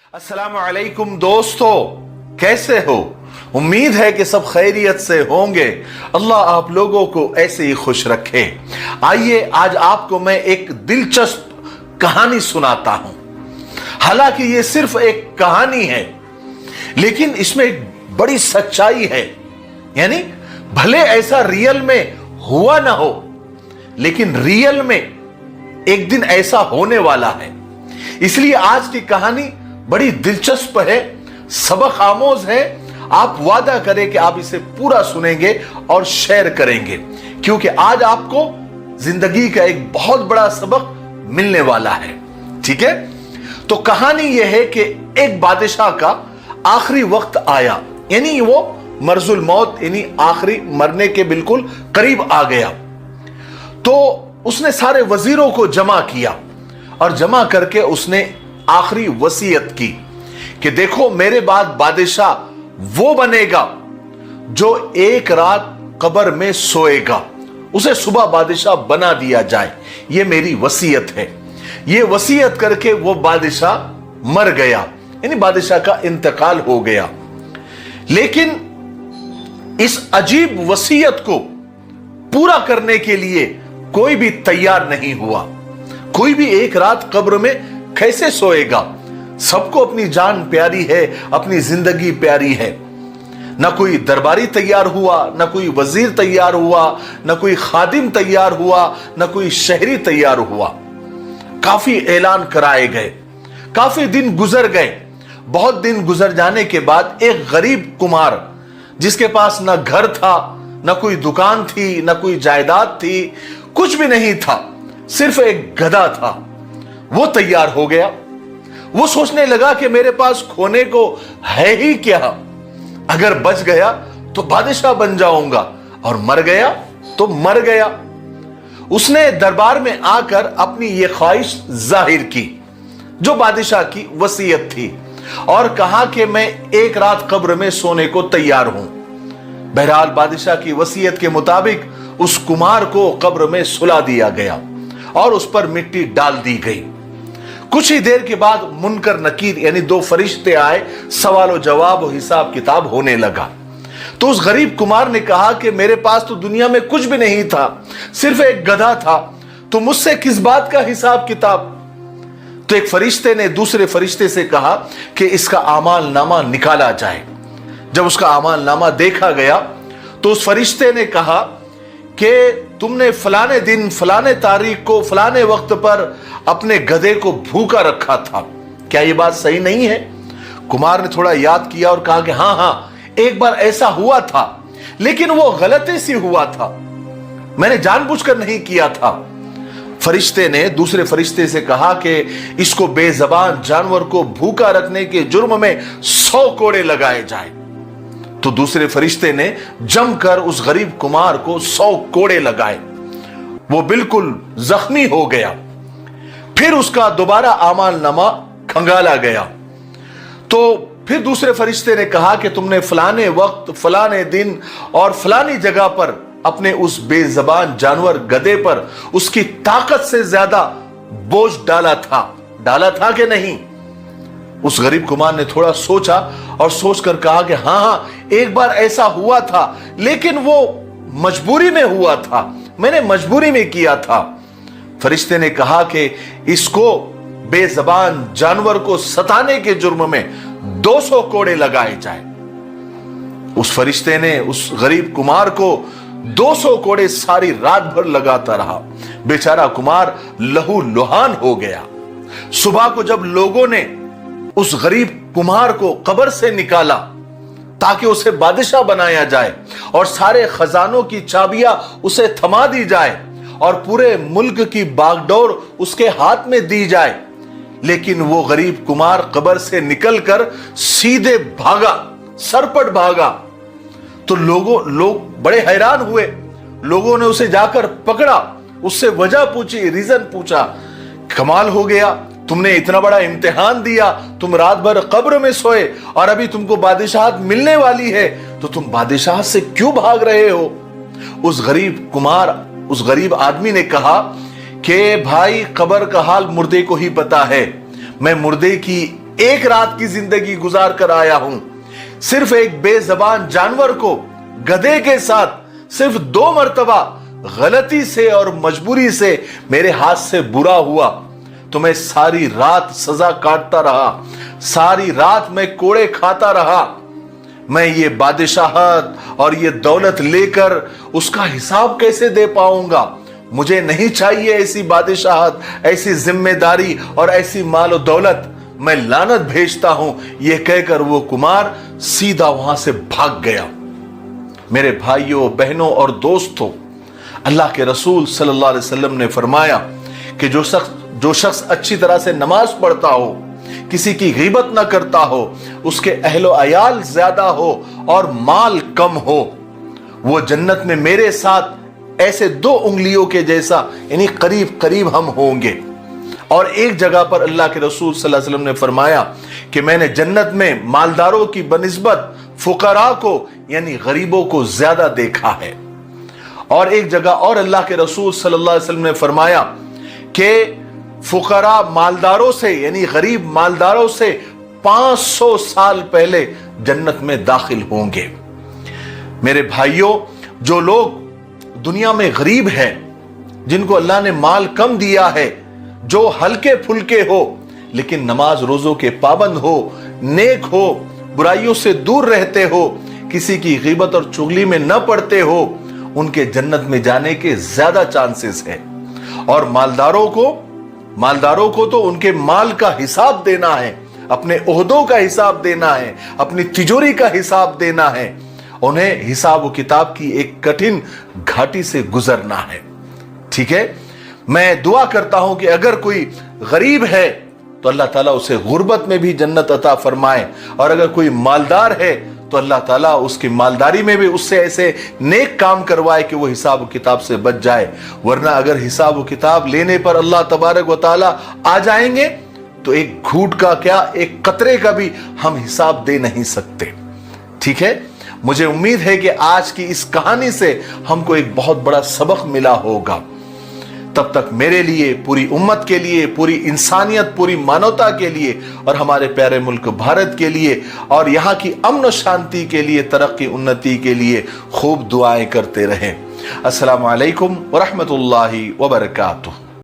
अस्सलाम वालेकुम दोस्तों, कैसे हो? उम्मीद है कि सब खैरियत से होंगे। अल्लाह आप लोगों को ऐसे ही खुश रखे। आइए आज आपको मैं एक दिलचस्प कहानी सुनाता हूं। हालांकि ये सिर्फ एक कहानी है, लेकिन इसमें एक बड़ी सच्चाई है। यानी भले ऐसा रियल में हुआ ना हो, लेकिन रियल में एक दिन ऐसा होने वाला है। इसलिए आज की कहानी बड़ी दिलचस्प है, सबक आमोज है। आप वादा करें कि आप इसे पूरा सुनेंगे और शेयर करेंगे, क्योंकि आज आपको जिंदगी का एक बहुत बड़ा सबक मिलने वाला है। ठीक है, तो कहानी यह है कि एक बादशाह का आखिरी वक्त आया, यानी वो मर्जुल मौत, यानी आखिरी मरने के बिल्कुल करीब आ गया। तो उसने सारे वजीरों को जमा किया और जमा करके उसने आखिरी वसीयत की कि देखो, मेरे बाद बादशाह वो बनेगा जो एक रात कब्र में सोएगा, उसे सुबह बादशाह बना दिया जाए। ये मेरी वसीयत है। ये वसीयत करके वो बादशाह मर गया, यानी बादशाह का इंतकाल हो गया। लेकिन इस अजीब वसीयत को पूरा करने के लिए कोई भी तैयार नहीं हुआ। कोई भी एक रात कब्र में कैसे सोएगा? सबको अपनी जान प्यारी है, अपनी जिंदगी प्यारी है। ना कोई दरबारी तैयार हुआ, ना कोई वजीर तैयार हुआ, ना कोई खादिम तैयार हुआ, ना कोई शहरी तैयार हुआ। काफी ऐलान कराए गए, काफी दिन गुजर गए। बहुत दिन गुजर जाने के बाद एक गरीब कुमार, जिसके पास ना घर था, ना कोई दुकान थी, ना कोई जायदाद थी, कुछ भी नहीं था, सिर्फ एक गधा था, वो तैयार हो गया। वो सोचने लगा कि मेरे पास खोने को है ही क्या, अगर बच गया तो बादशाह बन जाऊंगा, और मर गया तो मर गया। उसने दरबार में आकर अपनी ये ख्वाहिश जाहिर की, जो बादशाह की वसीयत थी, और कहा कि मैं एक रात कब्र में सोने को तैयार हूं। बहरहाल बादशाह की वसीयत के मुताबिक उस कुमार को कब्र में सुला दिया गया और उस पर मिट्टी डाल दी गई। कुछ ही देर के बाद मुनकर नकीर यानी दो फरिश्ते आए, सवाल जवाब और हिसाब किताब होने लगा। तो उस गरीब कुमार ने कहा कि मेरे पास तो दुनिया में कुछ भी नहीं था, सिर्फ एक गधा था, तो मुझसे किस बात का हिसाब किताब? तो एक फरिश्ते ने दूसरे फरिश्ते से कहा कि इसका आमाल नामा निकाला जाए। जब उसका आमाल नामा देखा गया तो उस फरिश्ते ने कहा कि तुमने फलाने दिन, फलाने तारीख को, फलाने वक्त पर अपने गधे को भूखा रखा था, क्या यह बात सही नहीं है? कुमार ने थोड़ा याद किया और कहा कि हाँ, एक बार ऐसा हुआ था, लेकिन वो गलती से हुआ था, मैंने जानबूझकर नहीं किया था। फरिश्ते ने दूसरे फरिश्ते से कहा कि इसको बेजबान जानवर को भूखा रखने के जुर्म में 100 कोड़े लगाए जाए। तो दूसरे फरिश्ते ने जमकर उस गरीब कुमार को 100 कोड़े लगाए। वो बिल्कुल जख्मी हो गया। फिर उसका दोबारा आमाल नामा खंगाला गया। तो फिर दूसरे फरिश्ते ने कहा कि तुमने फलाने वक्त, फलाने दिन और फलानी जगह पर अपने उस बेजबान जानवर गधे पर उसकी ताकत से ज्यादा बोझ डाला था कि नहीं? उस गरीब कुमार ने थोड़ा सोचा और सोचकर कहा कि हाँ, एक बार ऐसा हुआ था, लेकिन वो मजबूरी में हुआ था, मैंने मजबूरी में किया था। फरिश्ते ने कहा कि इसको बेजबान जानवर को सताने के जुर्म में 200 कोड़े लगाए जाए। उस फरिश्ते ने उस गरीब कुमार को 200 कोड़े सारी रात भर लगाता रहा। बेचारा कुमार लहू लुहान हो गया। सुबह को जब लोगों ने उस गरीब कुमार को कब्र से निकाला ताकि उसे बादशाह बनाया जाए और सारे खजानों की चाबियां उसे थमा दी जाए और पूरे मुल्क की बागडोर उसके हाथ में दी जाए, लेकिन वो गरीब कुमार कब्र से निकलकर सीधे भागा, सरपट भागा। तो लोग बड़े हैरान हुए। लोगों ने उसे जाकर पकड़ा, उससे वजह पूछी, रीजन पूछा। कमाल हो गया, तुमने इतना बड़ा इम्तिहान दिया, तुम रात भर कब्र में सोए और अभी तुमको बादशाहत मिलने वाली है, तो तुम बादशाह से क्यों भाग रहे हो? उस गरीब आदमी ने कहा कि भाई, कब्र का हाल मुर्दे को ही पता है, मैं मुर्दे की एक रात की जिंदगी गुजार कर आया हूं। सिर्फ एक बेजबान जानवर को गधे के साथ सिर्फ 2 मरतबा गलती से और मजबूरी से मेरे हाथ से बुरा हुआ तो मैं सारी रात सजा काटता रहा, सारी रात मैं कोड़े खाता रहा। मैं ये बादशाहत और ये दौलत लेकर उसका हिसाब कैसे दे पाऊंगा? मुझे नहीं चाहिए ऐसी बादशाहत, ऐसी जिम्मेदारी और ऐसी माल और दौलत। मैं लानत भेजता हूं। यह कहकर वो कुमार सीधा वहां से भाग गया। मेरे भाइयों, बहनों और दोस्तों, अल्लाह के रसूल सल्लल्लाहु अलैहि वसल्लम ने फरमाया कि जो शख्स अच्छी तरह से नमाज पढ़ता हो, किसी की गीबत ना करता हो, उसके अहलो अयाल ज्यादा हो और माल कम हो, वो जन्नत में मेरे साथ ऐसे 2 उंगलियों के जैसा यानी करीब करीब हम होंगे। और एक जगह पर अल्लाह के रसूल सल्लल्लाहु अलैहि वसल्लम ने फरमाया कि मैंने जन्नत में मालदारों की बनिस्बत फुकरा को यानी गरीबों को ज्यादा देखा है। और एक जगह और अल्लाह के रसूल सल्लल्लाहु अलैहि वसल्लम ने फरमाया कि फुकरा मालदारों से यानी गरीब मालदारों से 500 साल पहले जन्नत में दाखिल होंगे। मेरे भाइयों, जो लोग दुनिया में गरीब हैं, जिनको अल्लाह ने माल कम दिया है, जो हल्के फुल्के हो लेकिन नमाज रोजों के पाबंद हो, नेक हो, बुराइयों से दूर रहते हो, किसी की गीबत और चुगली में न पड़ते हो, उनके जन्नत में जाने के ज्यादा चांसेस हैं। और मालदारों को तो उनके माल का हिसाब देना है, अपने ओहदों का हिसाब देना है, अपनी तिजोरी का हिसाब देना है। उन्हें हिसाब व किताब की एक कठिन घाटी से गुजरना है। ठीक है, मैं दुआ करता हूं कि अगर कोई गरीब है तो अल्लाह ताला उसे गुर्बत में भी जन्नत अता फरमाए, और अगर कोई मालदार है तो अल्लाह ताला उसकी मालदारी में भी उससे ऐसे नेक काम करवाए कि वो हिसाब किताब से बच जाए। वरना अगर हिसाब किताब लेने पर अल्लाह तबारक व ताला आ जाएंगे तो एक घूंट का क्या, एक कतरे का भी हम हिसाब दे नहीं सकते। ठीक है, मुझे उम्मीद है कि आज की इस कहानी से हमको एक बहुत बड़ा सबक मिला होगा। तब तक मेरे लिए, पूरी उम्मत के लिए, पूरी इंसानियत, पूरी मानवता के लिए और हमारे प्यारे मुल्क भारत के लिए और यहाँ की अमन और शांति के लिए, तरक्की उन्नति के लिए खूब दुआएं करते रहें। अस्सलामु अलैकुम व रहमतुल्लाहि व बरकातुहू।